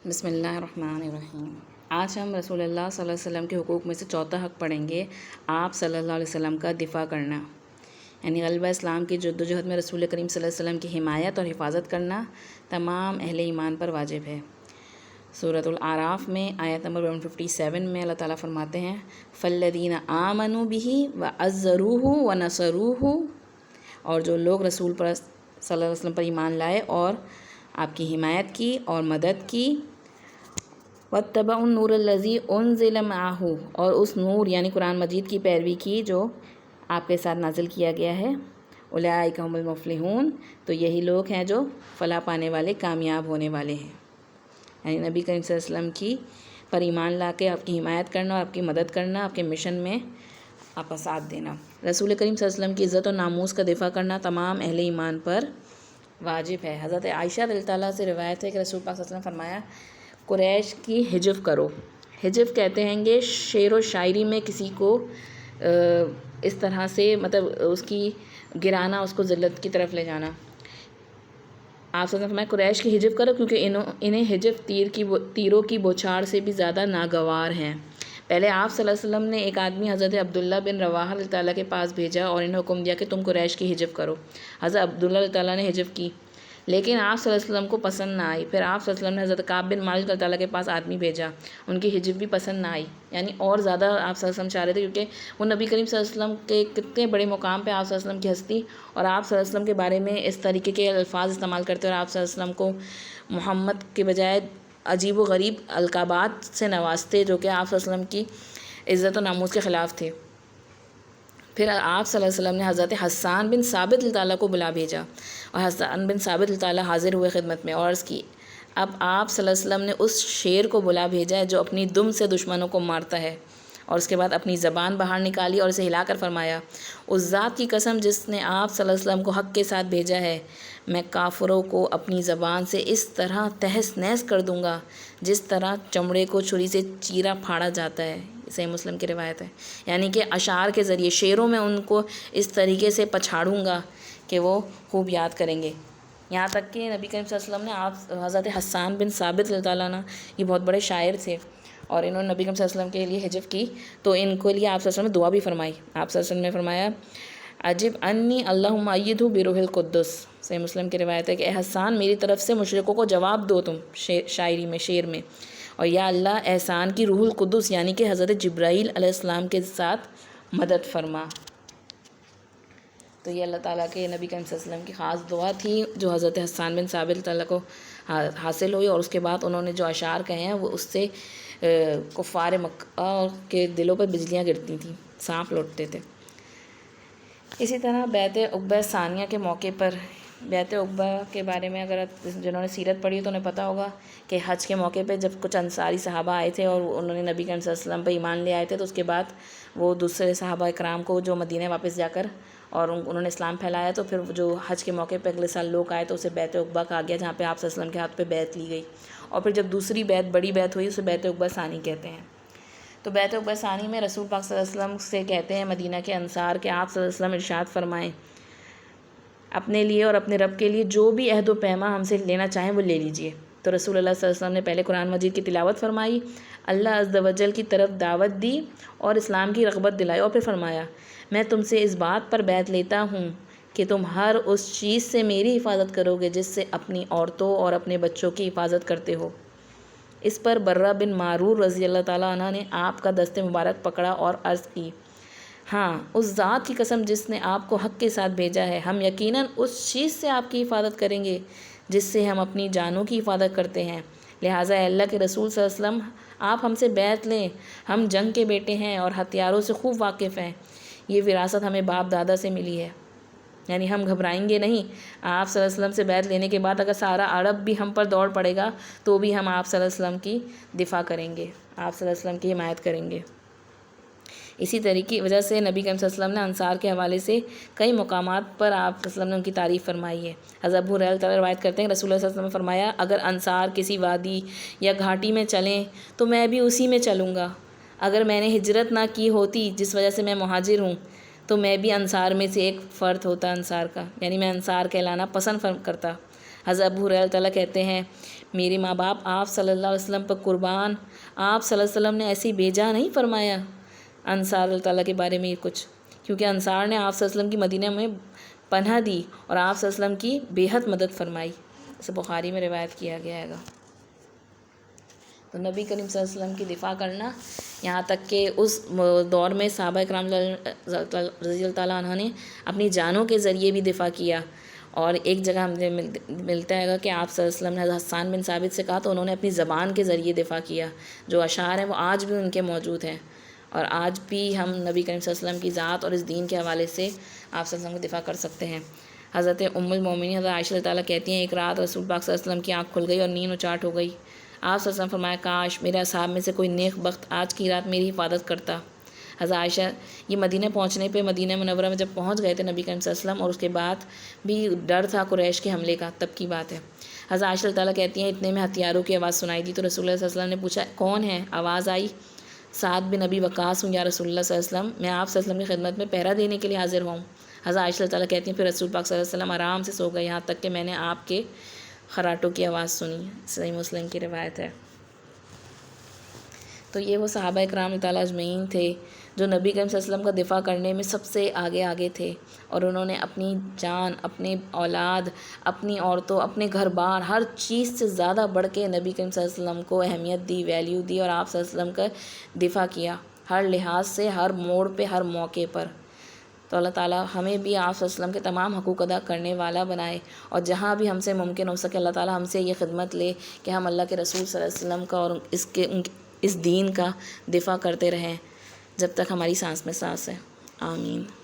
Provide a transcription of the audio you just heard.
بسم اللہ الرحمن الرحیم۔ آج ہم رسول اللہ صلی اللہ علیہ وسلم کے حقوق میں سے چوتھا حق پڑھیں گے، آپ صلی اللہ علیہ وسلم کا دفاع کرنا، یعنی غلبہ اسلام کی جدوجہد میں رسول کریم صلی اللہ علیہ وسلم کی حمایت اور حفاظت کرنا تمام اہل ایمان پر واجب ہے۔ سورۃ الاعراف میں آیت نمبر 157 میں اللہ تعالیٰ فرماتے ہیں فَالَّذِينَ آمَنُوا بِهِ وَعَزَّرُوهُ وَنَصَرُوهُ، اور جو لوگ رسول پر صلی اللہ علیہ وسلم پر ایمان لائے اور آپ کی حمایت کی اور مدد کی، وَاتَّبَعُوا النُّورَ الَّذِي أُنزِلَ مَعَهُ، اور اس نور یعنی قرآن مجید کی پیروی کی جو آپ کے ساتھ نازل کیا گیا ہے، اولئک هم المفلحون، تو یہی لوگ ہیں جو فلاح پانے والے، کامیاب ہونے والے ہیں۔ یعنی نبی کریم صلی اللہ علیہ وسلم کی پر ایمان لا کے آپ کی حمایت کرنا اور آپ کی مدد کرنا، آپ کے مشن میں آپ کا ساتھ دینا۔ رسول کریم صلی اللہ علیہ وسلم کی عزت اور ناموس کا دفاع کرنا تمام اہل ایمان پر واجب ہے۔ حضرت عائشہ رضی اللہ تعالیٰ سے روایت ہے کہ رسول پاک صلی اللہ علیہ وسلم فرمایا قریش کی حجف کرو۔ حجف کہتے ہیں کہ شعر و شاعری میں کسی کو اس طرح سے مطلب اس کی گرانا، اس کو ذلت کی طرف لے جانا۔ آپ صلی اللہ علیہ وسلم فرمایا قریش کی حجف کرو کیونکہ انہیں حجف تیروں کی بوچھاڑ سے بھی زیادہ ناگوار ہیں۔ پہلے آپ صلی اللہ علیہ وسلم نے ایک آدمی حضرت عبداللہ بن رواحہ رضی اللہ تعالیٰ کے پاس بھیجا اور انہیں حکم دیا کہ تم قریش کی حجف کرو۔ حضرت عبداللہ رضی اللہ تعالیٰ نے حجف کی، لیکن آپ صلی اللہ علیہ وسلم کو پسند نہ آئی۔ پھر آپ صلی اللہ علیہ وسلم نے حضرت کعب بن مالک رضی اللہ تعالیٰ کے پاس آدمی بھیجا، ان کی حجف بھی پسند نہ آئی، یعنی اور زیادہ آپ صلی اللہ علیہ وسلم چاہ رہے تھے کیونکہ وہ نبی کریم صلی اللہ علیہ وسلم کے کتنے بڑے مقام پہ آپ صلی اللہ علیہ وسلم کی ہستی، اور آپ صلی اللہ علیہ وسلم کے بارے میں اس طریقے کے الفاظ استعمال کرتے اور آپ صلی اللہ علیہ وسلم کو محمد کے بجائے عجیب و غریب القابات سے نوازتے جو کہ آپ صلی اللہ علیہ وسلم کی عزت و ناموس کے خلاف تھے۔ پھر آپ صلی اللہ علیہ وسلم نے حضرت حسان بن ثابت اللہ تعالیٰ کو بلا بھیجا، اور حسان بن ثابت اللہ تعالیٰ حاضر ہوئے خدمت میں اور عرض کی، اب آپ صلی اللہ علیہ وسلم نے اس شیر کو بلا بھیجا ہے جو اپنی دم سے دشمنوں کو مارتا ہے، اور اس کے بعد اپنی زبان باہر نکالی اور اسے ہلا کر فرمایا، اس ذات کی قسم جس نے آپ صلی اللہ علیہ وسلم کو حق کے ساتھ بھیجا ہے، میں کافروں کو اپنی زبان سے اس طرح تہس نہس کر دوں گا جس طرح چمڑے کو چھری سے چیرا پھاڑا جاتا ہے۔ صحیح مسلم کی روایت ہے، یعنی کہ اشعار کے ذریعے، شعروں میں ان کو اس طریقے سے پچھاڑوں گا کہ وہ خوب یاد کریں گے۔ یہاں تک کہ نبی کریم صلی اللہ علیہ وسلم نے آپ حضرت حسان بن ثابت رضی اللہ عنہ، یہ بہت بڑے شاعر تھے اور انہوں نے نبی کریم صلی اللہ علیہ وسلم کے لیے حجف کی، تو ان کے لیے آپ صلی اللہ علیہ وسلم نے دعا بھی فرمائی۔ آپ صلی اللہ علیہ وسلم نے فرمایا عجب انی اللہم ایدہ بروح القدس۔ صحیح مسلم کی روایت ہے کہ اے حسان میری طرف سے مشرکوں کو جواب دو تم شاعری میں، شعر میں، اور یا اللہ احسان کی روح القدس یعنی کہ حضرت جبرائیل علیہ السلام کے ساتھ مدد فرما۔ تو یہ اللہ تعالیٰ کے نبی کریم صلی اللہ علیہ وسلم کی خاص دعا تھی جو حضرت حسان بن ثابت اللہ کو حاصل ہوئی، اور اس کے بعد انہوں نے جو اشعار کہے ہیں وہ اس سے کفار مکہ کے دلوں پر بجلیاں گرتی تھیں، سانپ لوٹتے تھے۔ اسی طرح بیعت عقبہ ثانیہ کے موقع پر، بیعت عقبہ کے بارے میں اگر جنہوں نے سیرت پڑھی تو انہیں پتہ ہوگا کہ حج کے موقع پہ جب کچھ انصاری صحابہ آئے تھے اور انہوں نے نبی کریم صلی اللہ علیہ وسلم پہ ایمان لے آئے تھے، تو اس کے بعد وہ دوسرے صحابہ اکرام کو جو مدینہ واپس جا کر اور انہوں نے اسلام پھیلایا، تو پھر جو حج کے موقع پہ اگلے سال لوگ آئے تو اسے بیعت عقبہ کہا گیا، جہاں پہ آپ صلی اللہ علیہ وسلم کے ہاتھ پہ بیعت لی گئی، اور پھر جب دوسری بیعت بڑی بیعت ہوئی اسے بیعت عقبہ ثانی کہتے ہیں۔ تو بیعت عقبہ ثانی میں رسول پاک صلی اللہ علیہ وسلم سے کہتے ہیں مدینہ کے انصار کہ آپ صلی اللہ علیہ وسلم ارشاد فرمائیں اپنے لیے اور اپنے رب کے لیے جو بھی عہد و پیما ہم سے لینا چاہیں وہ لے لیجئے۔ تو رسول اللہ صلی اللہ علیہ وسلم نے پہلے قرآن مجید کی تلاوت فرمائی، اللہ عز و جل کی طرف دعوت دی اور اسلام کی رغبت دلائی، اور پھر فرمایا میں تم سے اس بات پر بیعت لیتا ہوں کہ تم ہر اس چیز سے میری حفاظت کرو گے جس سے اپنی عورتوں اور اپنے بچوں کی حفاظت کرتے ہو۔ اس پر برہ بن معرور رضی اللہ تعالیٰ عنہ نے آپ کا دست مبارک پکڑا اور عرض کی، ہاں اس ذات کی قسم جس نے آپ کو حق کے ساتھ بھیجا ہے، ہم یقیناً اس چیز سے آپ کی حفاظت کریں گے جس سے ہم اپنی جانوں کی حفاظت کرتے ہیں، لہٰذا اے اللہ کے رسول صلی اللہ علیہ وسلم آپ ہم سے بیعت لیں، ہم جنگ کے بیٹے ہیں اور ہتھیاروں سے خوب واقف ہیں، یہ وراثت ہمیں باپ دادا سے ملی ہے، یعنی ہم گھبرائیں گے نہیں۔ آپ صلی اللہ علیہ وسلم سے بیعت لینے کے بعد اگر سارا عرب بھی ہم پر دوڑ پڑے گا تو بھی ہم آپ صلی اللہ علیہ وسلم کی دفاع کریں گے، آپ صلی اللہ علیہ وسلم کی حمایت کریں گے۔ اسی طریقے کی وجہ سے نبی کریم صلی اللہ علیہ وسلم نے انصار کے حوالے سے کئی مقامات پر آپ صلی اللہ علیہ وسلم نے ان کی تعریف فرمائی ہے۔ حضرت ابو ہریرہ تعالیٰ روایت کرتے ہیں کہ رسول اللہ صلی اللہ علیہ وسلم نے فرمایا اگر انصار کسی وادی یا گھاٹی میں چلیں تو میں بھی اسی میں چلوں گا، اگر میں نے ہجرت نہ کی ہوتی جس وجہ سے میں مہاجر ہوں تو میں بھی انصار میں سے ایک فرد ہوتا انصار کا، یعنی میں انصار کہلانا پسند کرتا، حضرت ابو ہریرہ تعالیٰ کہتے ہیں میرے ماں باپ آپ صلی اللہ علیہ وسلم پر قربان، آپ صلی اللہ علیہ وسلم نے ایسی بیجا نہیں فرمایا انصار اللہ تعالیٰ کے بارے میں کچھ، کیونکہ انصار نے آپ صلی اللہ علیہ وسلم کی مدینہ میں پناہ دی اور آپ صلی اللہ علیہ وسلم کی بے حد مدد فرمائی، اسے بخاری میں روایت کیا گیا ہے گا۔ تو نبی کریم صلی اللہ علیہ وسلم کی دفاع کرنا، یہاں تک کہ اس دور میں صحابہ اکرام رضی اللہ تعالیٰ عنہ نے اپنی جانوں کے ذریعے بھی دفاع کیا، اور ایک جگہ ہم نے ملتا ہے گا کہ آپ صلی اللہ علیہ وسلم نے حسان بن ثابت سے کہا تو انہوں نے اپنی زبان کے ذریعے دفاع کیا، جو اشعار ہیں وہ آج بھی ان کے موجود ہیں، اور آج بھی ہم نبی کریم صلی اللہ علیہ وسلم کی ذات اور اس دین کے حوالے سے آپ صلی اللہ علیہ وسلم کو دفاع کر سکتے ہیں۔ حضرت ام المومنین حضرت عائشہ رضی اللہ تعالیٰ کہتی ہیں ایک رات رسول پاک صلی اللہ علیہ وسلم کی آنکھ کھل گئی اور نیند اچاٹ ہو گئی۔ آپ صلی اللہ علیہ وسلم فرمایا کاش میرے اصحاب میں سے کوئی نیک بخت آج کی رات میری حفاظت کرتا۔ حضرت عائشہ یہ مدینہ پہنچنے پہ، مدینہ منورہ میں جب پہنچ گئے تھے نبی کریم صلی اللہ علیہ وسلم، اور اس کے بعد بھی ڈر تھا قریش کے حملے کا، تب کی بات ہے۔ حضرت عائشہ رضی اللہ تعالیٰ کہتی ہیں اتنے میں ہتھیاروں کی آواز سنائی دی تو رسول اللہ صلی اللہ علیہ وسلم نے پوچھا کون ہے؟ آواز آئی سعد بن ابی وقاص ہوں یا رسول اللہ صلی اللہ علیہ وسلم، میں آپ صلی اللہ علیہ وسلم کی خدمت میں پہرا دینے کے لیے حاضر ہوں۔ حضرت عائشہ تعالیٰ کہتی ہیں پھر رسول پاک صلی اللہ علیہ وسلم آرام سے سو گئے یہاں تک کہ میں نے آپ کے خراٹوں کی آواز سنی، صحیح مسلم کی روایت ہے۔ تو یہ وہ صحابہ اکرام تعالیٰ اجمعین تھے جو نبی کریم صلی اللہ علیہ وسلم کا دفاع کرنے میں سب سے آگے تھے، اور انہوں نے اپنی جان، اپنے اولاد، اپنی عورتوں، اپنے گھر بار، ہر چیز سے زیادہ بڑھ کے نبی کریم صلی اللہ علیہ وسلم کو اہمیت دی، ویلیو دی، اور آپ صلی اللہ علیہ وسلم کا دفاع کیا ہر لحاظ سے، ہر موڑ پہ، ہر موقع پر۔ تو اللہ تعالیٰ ہمیں بھی آپ صلی اللہ علیہ وسلم کے تمام حقوق ادا کرنے والا بنائے، اور جہاں بھی ہم سے ممکن ہو سکے اللہ تعالیٰ ہم سے یہ خدمت لے کہ ہم اللہ کے رسول صلی اللہ علیہ وسلم کا اور اس دین کا دفاع کرتے رہیں جب تک ہماری سانس میں سانس ہے۔ آمین۔